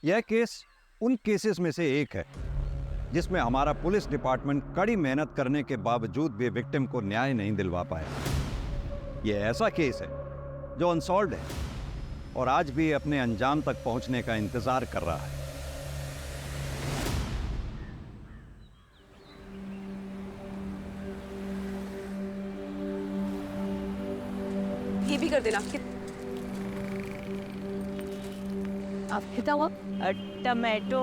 यह केस उन केसेस में से एक है जिसमें हमारा पुलिस डिपार्टमेंट कड़ी मेहनत करने के बावजूद भी विक्टिम को न्याय नहीं दिलवा पाया। यह ऐसा केस है जो अनसॉल्व्ड है और आज भी अपने अंजाम तक पहुंचने का इंतजार कर रहा है। ये भी कर देना। आप कितना हुआ? Tomato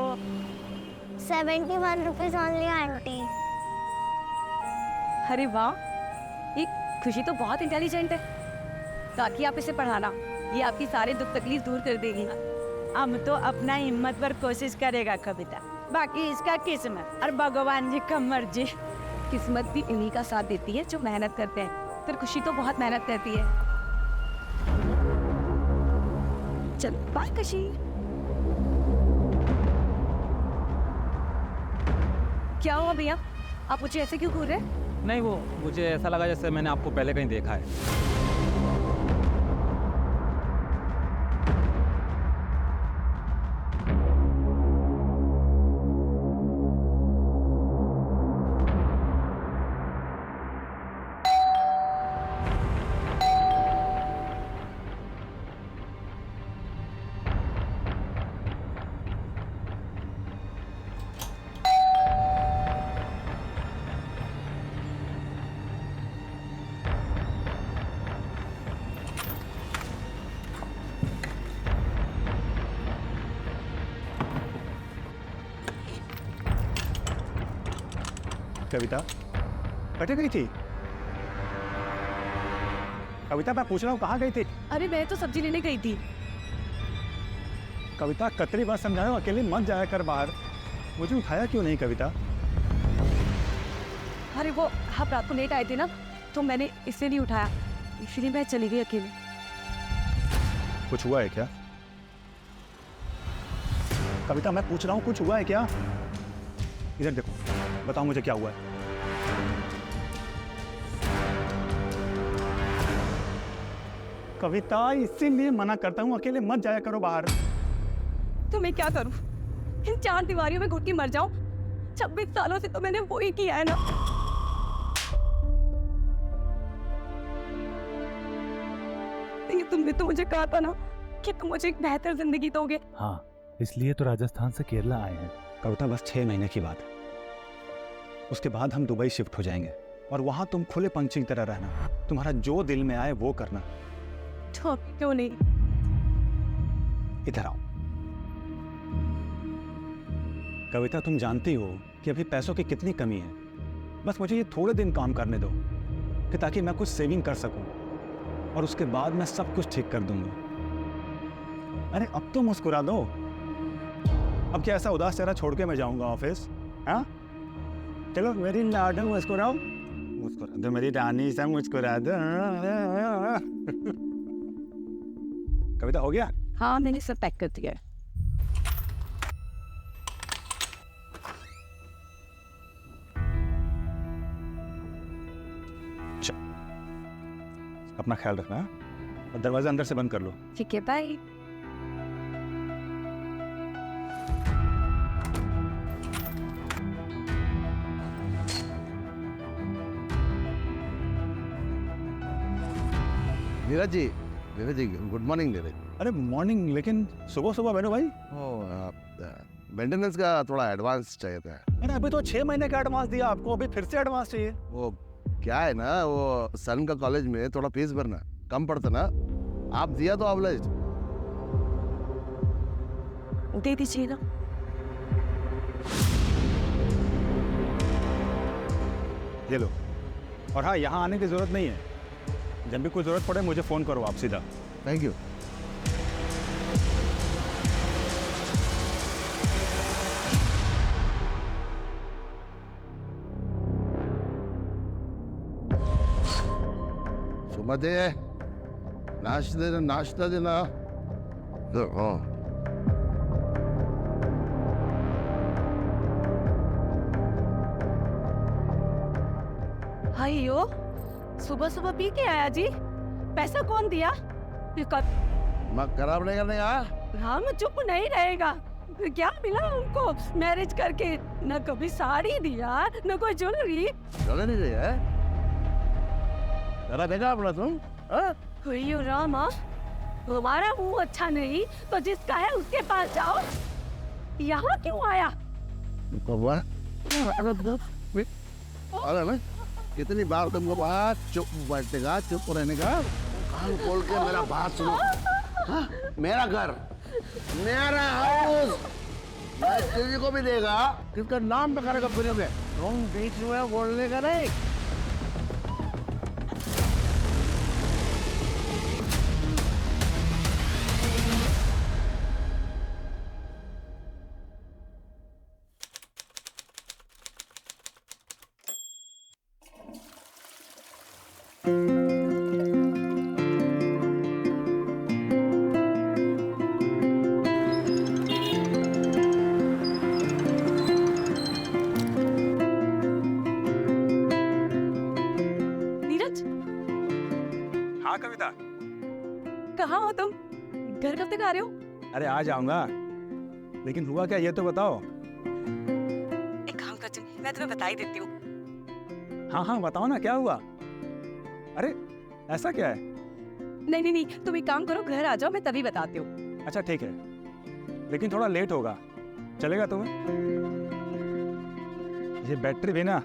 71 rupees only aunty. अरे वाह, ये खुशी तो बहुत इंटेलिजेंट है। ताकि आप इसे पढ़ाना, ये आपकी सारे दुख तकलीफ दूर कर देगी। हम तो अपना हिम्मत पर कोशिश करेगा कविता, बाकी इसका किस्मत और भगवान जी का मर्जी। किस्मत भी इन्हीं का साथ देती है जो मेहनत करते हैं। फिर खुशी तो बहुत मेहनत करती है। चलो बाय खुशी। क्या हुआ भैया, आप मुझे ऐसे क्यों घूर रहे हैं? नहीं, वो मुझे ऐसा लगा जैसे मैंने आपको पहले कहीं देखा है। कविता कटे गई थी? कविता मैं पूछ रहा हूँ कहाँ गई थी? अरे मैं तो सब्जी लेने गई थी। कविता कतरी बार समझाया हूँ अकेले मत जाया कर बाहर। मुझे उठाया क्यों नहीं कविता? अरे वो आप रात को लेट आए थे ना, तो मैंने इससे नहीं उठाया, इसलिए मैं चली गई अकेले। कुछ हुआ है क्या? कविता मैं पूछ रहा हूँ कुछ हुआ है क्या? इधर देखो, बताओ मुझे क्या हुआ है। कविता इसीलिए मना करता हूँ अकेले मत जाया करो बाहर। तो मैं क्या करूं? इन 4 दीवारियों में घुट के मर जाऊं? 26 सालों से तो मैंने वो ही किया है ना। लेकिन तुमने तो मुझे कहा था ना कि तुम मुझे एक बेहतर जिंदगी दोगे। हाँ, इसलिए तो राजस्थान से केरला आए हैं। कविता बस 6 महीने की बात है, उसके बाद हम दुबई शिफ्ट हो जाएंगे और वहां तुम खुले पंछी की तरह रहना, तुम्हारा जो दिल में आए वो करना। तो अभी क्यों नहीं? इधर आओ। कविता तुम जानती हो कि अभी पैसों की कितनी कमी है। बस मुझे ये थोड़े दिन काम करने दो कि ताकि मैं कुछ सेविंग कर सकूं और उसके बाद मैं सब कुछ ठीक कर दूंगा। अरे अब तो मुस्कुरा दो। अब क्या ऐसा उदास चेहरा छोड़ के मैं जाऊंगा ऑफिस? हाँ चलो मेरी लाडो मुस्कुराओ, मुस्कुरा दो मेरी रानी सा, मुस्कुरा दो। कविता हो गया? हाँ मैंने सब पैक कर दिया है। अपना ख्याल रखना और दरवाजा अंदर से बंद कर लो। ठीक है, bye. Neeraj ji good morning Neeraj. अरे मॉर्निंग, लेकिन सुबह सुबह बैठो भाई। मेंटेनेंस का थोड़ा एडवांस चाहिए था। अरे अभी तो 6 महीने का एडवांस दिया आपको, अभी फिर से एडवांस चाहिए? वो क्या है ना, वो सन का कॉलेज में थोड़ा फीस भरना कम पड़ता ना, आप दिया तो ऑब्लाइज दे दीजिए ना। ये लो। और हाँ, यहाँ आने की जरूरत नहीं है, जब भी कोई जरूरत पड़े मुझे फोन करो आप सीधा। Thank you. सुमते नाश्ता देना। हायो, सुबह सुबह पी के आया जी? पैसा कौन दिया? मैं खराब नहीं करने आया। हाँ मैं चुप नहीं रहेगा। क्या मिला उनको मैरिज करके? न कभी साड़ी दिया, न कोई ज्वेलरी। चले नहीं रही है? जरा देखा अपना तुम? हाँ? अयो रामा, हमारा मुंह अच्छा नहीं तो जिसका है उसके पास जाओ। यहाँ क्यों आया? कौवा? अरे मैं कितनी बार तुमको बात चुप बैठने का, चुप रहने का, कान खोल के मेरा बात सुनो। हाँ? मेरा घर, मेरा हाउस, मैं किसी को भी देगा किसका नाम पे करेगा फिरोगे, तुम बीच में बोलने का नहीं। नीरज, हाँ कविता, कहाँ हो तुम? घर कब तक आ रहे हो? अरे आ जाऊंगा, लेकिन हुआ क्या ये तो बताओ। एक काम कर, मैं तुम्हें बता ही देती हूँ। हाँ हाँ बताओ ना, क्या हुआ? अरे ऐसा क्या है? नहीं नहीं नहीं, तुम एक काम करो, घर आ जाओ, मैं तभी बताती हूँ। अच्छा ठीक है, लेकिन थोड़ा लेट होगा, चलेगा तुम्हें? ये बैटरी भी ना।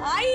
आई।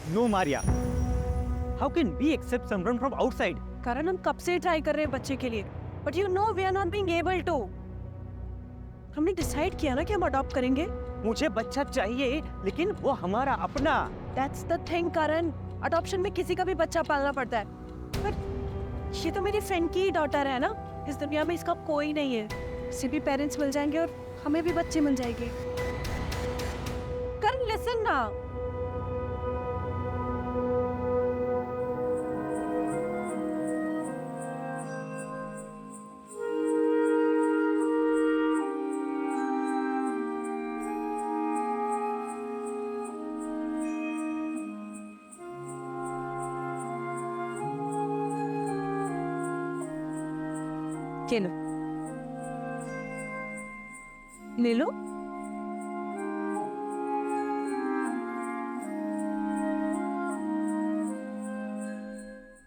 No, Maria. How can we accept someone from outside? कारण हम कब से ट्राई कर रहे हैं बच्चे के लिए, but you know we are not being able to. हमने डिसाइड किया ना कि हम अडॉप्ट करेंगे। मुझे बच्चा चाहिए, लेकिन वो हमारा अपना। That's the thing Karan, adoption में किसी का भी बच्चा पालना पड़ता है। पर ये तो मेरी फ्रेंड की डॉटर है ना, इस दुनिया में इसका कोई नहीं है। इसे भी पेरेंट्स मिल जाएंगे और हमें भी बच्चे मिल जाएंगे। करण लिसन ना। ये लो, ले लो।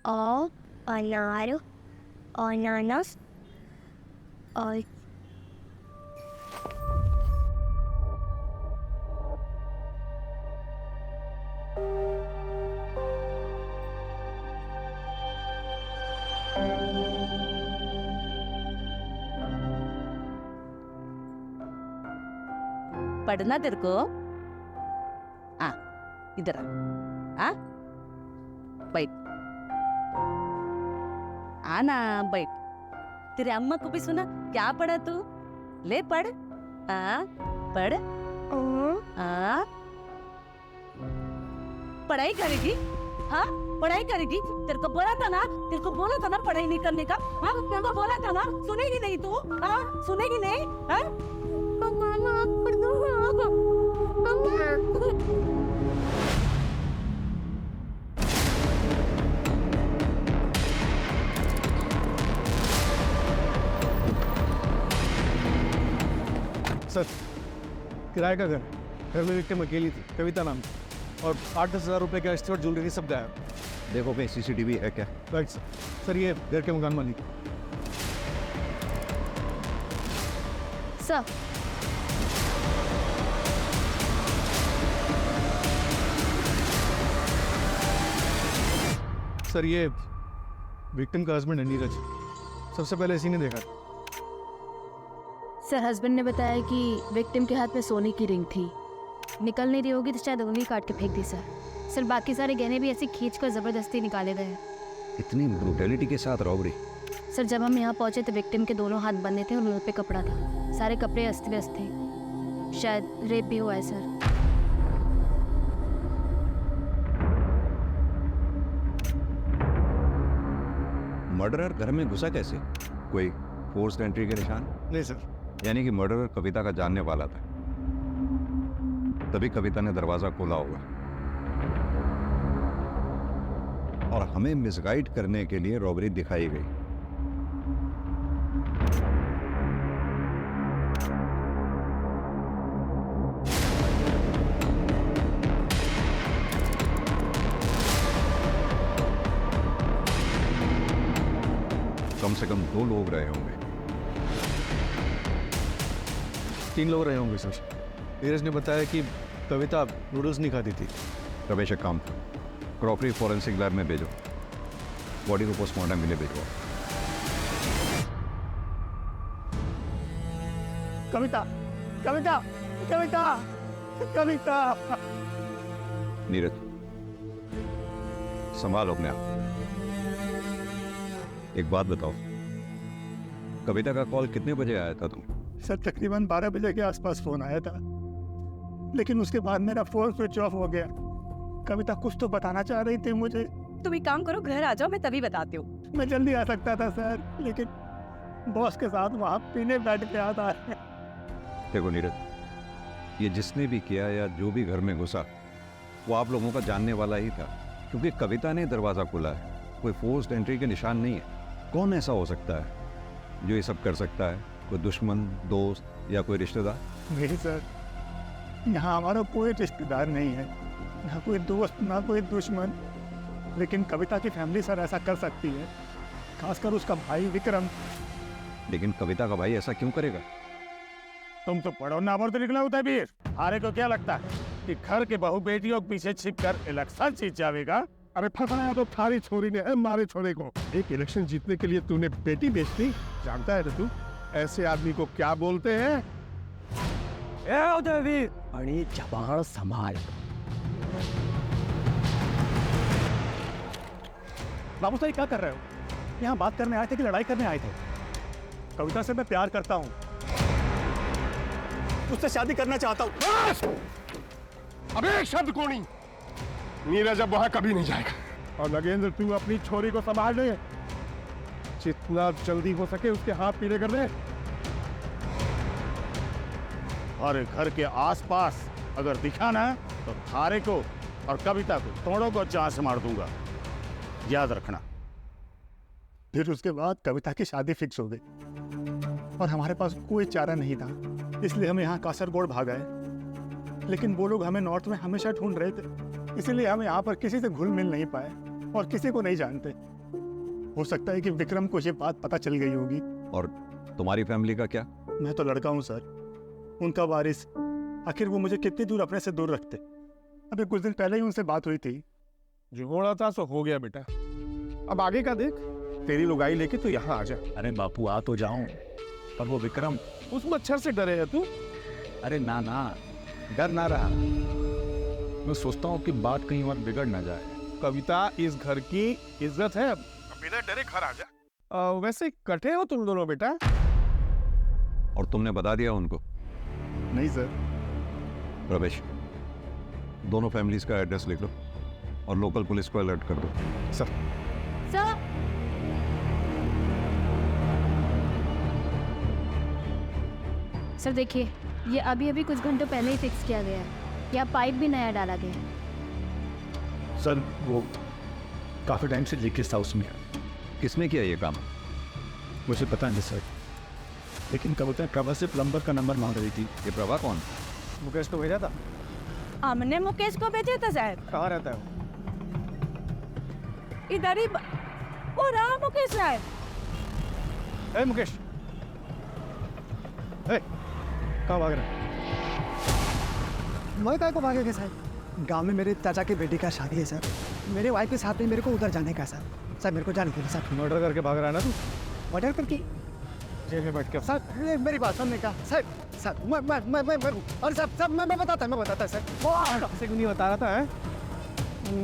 और अनार, अनानास और पढ़ना तेरे को? हाँ, इधर आ। हाँ, बैठ। आना, बैठ। तेरे अम्मा को भी सुना क्या पढ़ा तू? ले पढ़। हाँ, पढ़। हाँ, पढ़ाई करेगी? हाँ, पढ़ाई करेगी? तेरे को बोला था ना पढ़ाई नहीं करने का। हाँ, तेरे को बोला था ना, सुनेगी नहीं तू? हाँ, सुनेगी नहीं? हाँ? सर, किराए का घर में विक्टिम अकेली थी, कविता नाम थी, और 8-10 हज़ार रुपए का स्टोर ज्वेलरी सब गायब। देखो भाई CCTV है क्या? Right sir. सर ये घर के मकान मालिक। सर सर ये विक्टिम का हस्बैंड है नीरज, सबसे पहले इसी ने देखा। सर हस्बैंड ने बताया कि विक्टिम के हाथ में सोने की रिंग थी, निकल नहीं रही होगी तो शायद उंगली काट के फेंक दी सर बाकी सारे गहने भी ऐसे खींच कर जबरदस्ती निकाले गए। इतनी ब्रूटैलिटी के साथ रॉबरी? सर जब हम यहाँ पहुंचे तो विक्टिम के दोनों हाथ बंधे थे और मुंह पे कपड़ा था, सारे कपड़े अस्त व्यस्त थे, शायद रेप भी हुआ है सर। मर्डरर घर में घुसा कैसे? कोई फोर्स्ड एंट्री के निशान? नहीं सर। यानी कि मर्डरर कविता का जानने वाला था, तभी कविता ने दरवाजा खोला होगा और हमें मिसगाइड करने के लिए रॉबरी दिखाई गई। कम से कम 2 लोग रहे होंगे। 3 लोग रहे होंगे सर। नीरज ने बताया कि कविता नूडल्स नहीं खाती थी। रमेश एक काम करो, क्रॉकरी फॉरेंसिक लैब में भेजो, बॉडी को पोस्टमार्टम के लिए भेजो। कविता कविता कविता कविता। नीरज संभालो अपने आप। एक बात बताओ, कविता का कॉल कितने बजे आया था तुम? सर तकरीबन 12 बजे के आसपास फोन आया था, लेकिन उसके बाद मेरा फोन स्विच ऑफ हो गया। कविता कुछ तो बताना चाह रही थी मुझे। तुम एक काम करो, घर आ जाओ, मैं तभी बताती हूँ। मैं जल्दी आ सकता था सर, लेकिन बॉस के साथ वहाँ पीने बैठ के आता है। देखो नीरज, ये जिसने भी किया या जो भी घर में घुसा वो आप लोगों का जानने वाला ही था, क्योंकि कविता ने दरवाजा खोला है, कोई फोर्स्ड एंट्री के निशान नहीं है। कौन ऐसा हो सकता है जो ये सब कर सकता है? कोई दुश्मन, दोस्त या कोई रिश्तेदार? नहीं सर, यहाँ हमारा कोई रिश्तेदार नहीं है, ना कोई दोस्त ना कोई दुश्मन, लेकिन कविता की फैमिली सर ऐसा कर सकती है, खासकर उसका भाई विक्रम। लेकिन कविता का भाई ऐसा क्यों करेगा? तुम तो पढ़ो ना तो निकला होता है वीर। हारे को क्या लगता है कि घर के बहू बेटियों के पीछे छिपकर इलेक्शन जीत जाएगा? अरे फंसाया तो थारी छोरी ने मारे छोरे को। एक इलेक्शन जीतने के लिए तूने बेटी बेच दी, जानता है तू ऐसे आदमी को क्या बोलते हैं? आणि जबान संभाल। बाबू साहब क्या कर रहे हो? यहाँ बात करने आए थे कि लड़ाई करने आए थे? कविता से मैं प्यार करता हूँ, उससे शादी करना चाहता हूँ। अब एक शब्द को नहीं, नीरज अब वहां कभी नहीं जाएगा। और नगेंद्र तू अपनी छोरी को संभाल ले, जितना जल्दी हो सके उसके हाथ पीले कर दे। और घर के आसपास अगर दिखा ना तो थारे को और कविता को दोनों को जान से मार दूंगा, याद रखना। फिर उसके बाद कविता की शादी फिक्स हो गई और हमारे पास कोई चारा नहीं था, इसलिए हम यहाँ कासरगोड भाग आए। लेकिन वो लोग हमें नॉर्थ में हमेशा ढूंढ रहे थे, इसीलिए हम यहाँ पर किसी से घुल मिल नहीं पाए और किसी को नहीं जानते। हो सकता है कि विक्रम को ये बात पता चल गई होगी। और तुम्हारी फैमिली का क्या? मैं तो लड़का हूँ सर, उनका वारिस। आखिर वो मुझे कितनी दूर अपने से दूर रखते? अभी कुछ दिन पहले ही उनसे बात हुई थी। जो होना था सो हो गया बेटा, अब आगे का देख। तेरी लुगाई लेके तो यहाँ आ जा। अरे बापू आ तो जाऊं, पर वो विक्रम। उस मच्छर से डरे है तू? अरे ना ना, डर ना रहा। मैं सोचता हूँ कि बात कहीं और बिगड़ ना जाए। कविता इस घर की इज्जत है। बिना डरे घर आ जा। वैसे कटे हो तुम दोनों बेटा? और तुमने बता दिया उनको? नहीं सर। रमेश, दोनों फैमिलीज का एड्रेस लिख लो और लोकल पुलिस को अलर्ट कर दो। सर। सर सर देखिए, ये अभी अभी कुछ घंटों पहले ही फिक्स किया गया है। यहाँ पाइप भी नया डाला गया है। सर वो काफ़ी टाइम से लीकेज था उसमें। किसने किया ये काम? मुझे पता नहीं सर, लेकिन कविता प्रभा से प्लम्बर का नंबर मांग रही थी। ये प्रभा कौन? मुकेश को भेजा था। हमने मुकेश को भेजा था साहब। कहाँ रहता है वो? इधर ही वो रहा मुकेश साहब। ए मुकेश, कहाँ भाग रहा है? मैं काय को भागेगा सर? गांव में मेरे चाचा की बेटी का शादी है सर। मेरे वाइफ के साथ में मेरे को उधर जाने का सर। सर मेरे को जाने के लिए सर। मर्डर करके भाग रहा है ना तू? मर्डर करके? जेल में बैठ के। सर मेरी बात सुनने का सर। सर मैं और सर मैं बताता सर। किसी को नहीं बता रहा था है?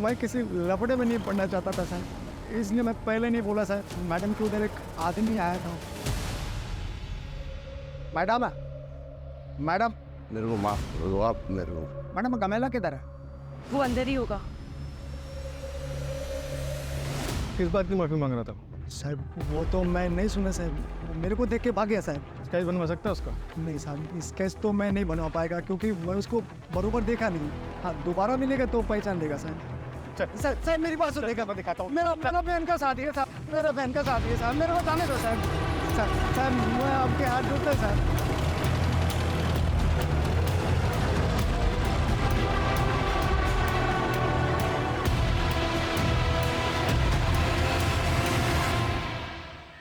मैं किसी लफड़े में नहीं पढ़ना चाहता था सर, इसलिए मैं पहले नहीं बोला सर। मैडम के उधर एक आदमी आया था। मैडम मैडम मेरे को माफ कर दो आप मेरे को। मैडम गमेला किधर है? वो अंदर ही होगा। किस बात की माफी मांग रहा था? सर वो तो मैं नहीं सुना सर, मेरे को देख के भाग गया सर। स्केच बनवा सकता है उसका? नहीं सर, स्केच तो मैं नहीं बनवा पाएगा क्योंकि मैं उसको बरोबर देखा नहीं। हाँ दोबारा मिलेगा तो पहचान देगा सर। सर मेरी बात सुनेगा, मैं दिखाता हूँ। मेरा बहन का शादी है सर। मेरा बहन का शादी है सर, मेरे को जाने दो सर। सर मैं आपके हाथ जोड़ता हूं, सर।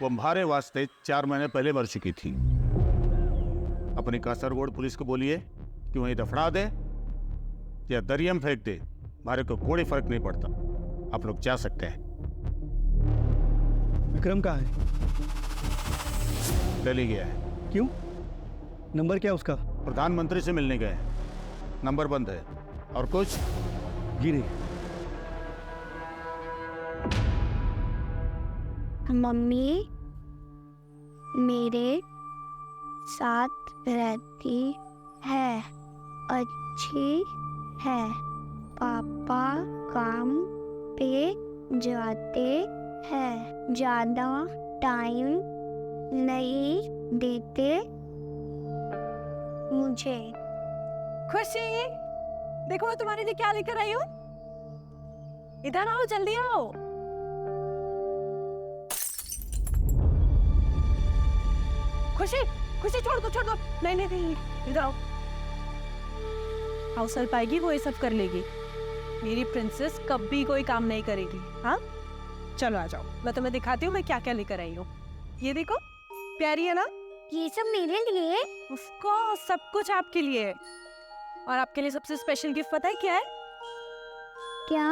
वो हमारे वास्ते 4 महीने पहले मर चुकी थी। अपनी कासरगोड पुलिस को बोलिए कि वहीं दफना दे या दरिया में फेंक दे, हमारे को कोई फर्क नहीं पड़ता। आप लोग जा सकते हैं। विक्रम कहाँ है? दिल्ली गया है। क्यों? नंबर क्या उसका? प्रधानमंत्री से मिलने गए, नंबर बंद है। और कुछ? जी नहीं। मम्मी मेरे साथ रहती है, अच्छी है। पापा काम पे जाते हैं, ज़्यादा टाइम नहीं देते मुझे। खुशी, देखो मैं तुम्हारे लिए क्या लेकर आई हूँ। इधर आओ, जल्दी आओ। खुशी खुशी छोड़ दो, छोड़ दो। नहीं नहीं नहीं, इधर आओ। हाउस हेल्प आएगी, वो ये सब कर लेगी। मेरी प्रिंसेस कभी कोई काम नहीं करेगी। हाँ चलो आ जाओ, मैं तुम्हें दिखाती हूँ मैं क्या क्या लेकर आई हूँ। ये देखो, प्यारी है ना? ये सब मेरे लिए? ऑफ कोर्स, सब कुछ आपके लिए। और आपके लिए सबसे स्पेशल गिफ्ट पता है क्या है? क्या?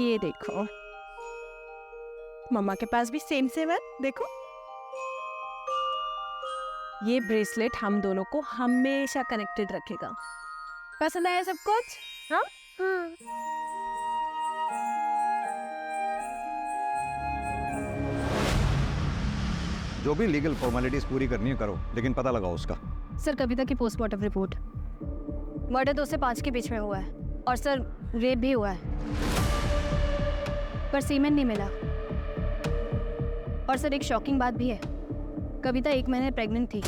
ये देखो, मम्मा के पास भी सेम सेम है। देखो, ये ब्रेसलेट हम दोनों को हमेशा कनेक्टेड रखेगा। पसंद आया सब कुछ? हाँ? जो भी लीगल फॉर्मेलिटीज पूरी करनी है करो, लेकिन पता लगाओ उसका। सर कविता की पोस्टमार्टम रिपोर्ट, मर्डर 2 से 5 के बीच में हुआ है और सर रेप भी हुआ है, पर सीमेंट नहीं मिला। और सर एक शॉकिंग बात भी है, कविता 1 महीने प्रेग्नेंट थी।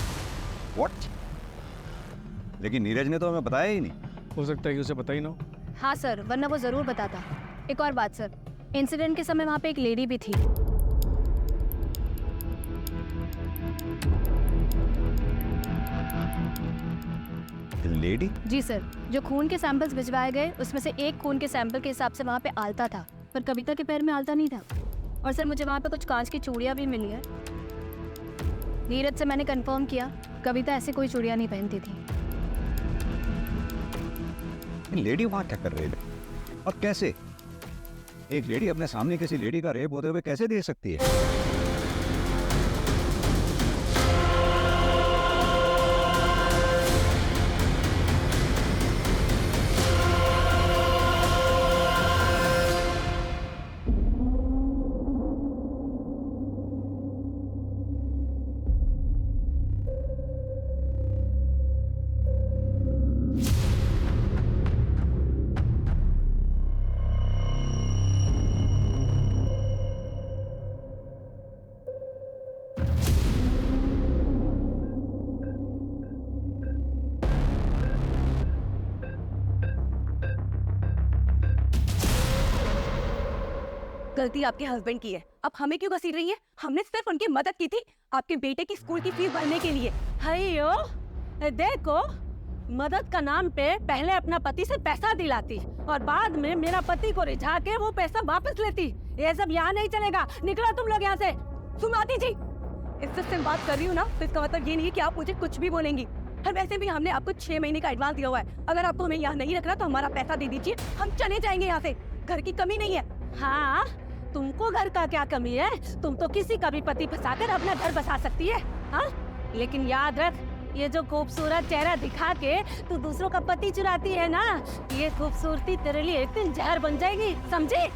व्हाट? लेकिन नीरज ने तो हमें बताया ही नहीं। हो सकता है कि उसे पता ही ना हो। हाँ सर, वरना वो जरूर बताता। एक और बात सर, इंसिडेंट के समय वहाँ पे एक लेडी भी थी। लेडी? जी सर, जो खून के सैंपल्स भिजवाए गए उसमें से एक खून के सैंपल के हिसाब से वहाँ पे आलता था, पर कविता के पैर में आलता नहीं था। और सर मुझे वहाँ पे कुछ कांच की चूड़ियाँ भी मिली है। नीरज से मैंने कंफर्म किया, कविता ऐसे कोई चूड़ियाँ नहीं पहनती थी। लेडी वहाँ क्या कर रही है और कैसे? एक लेडी अपने सामने किसी लेडी का रेप होते हुए कैसे देख सकती है? गलती आपके हस्बैंड की है, अब हमें क्यों घसीट रही है? हमने सिर्फ उनकी मदद की थी आपके बेटे की स्कूल की फीस भरने के लिए। हयो देखो, मदद का नाम पे पहले अपना पति से पैसा दिलाती और बाद में मेरा पति को रिझा के वो पैसा वापस लेती। ये सब यहाँ नहीं चलेगा, निकलो तुम लोग यहाँ से। सुमाती जी, इससे बात कर रही हूँ ना, तो इसका मतलब ये नहीं है कि आप मुझे कुछ भी बोलेंगी। और वैसे भी हमने आपको 6 महीने का एडवांस दिया हुआ है। अगर आपको हमें यहाँ नहीं रखना तो हमारा पैसा दे दीजिए, हम चले जाएंगे यहाँ से। घर की कमी नहीं है। हाँ, तुमको घर का क्या कमी है? तुम तो किसी का भी पति फंसाकर अपना घर बसा सकती है। हाँ, लेकिन याद रख, ये जो खूबसूरत चेहरा दिखा के तू दूसरों का पति चुराती है ना, ये खूबसूरती तेरे लिए एक दिन जहर बन जाएगी, समझी?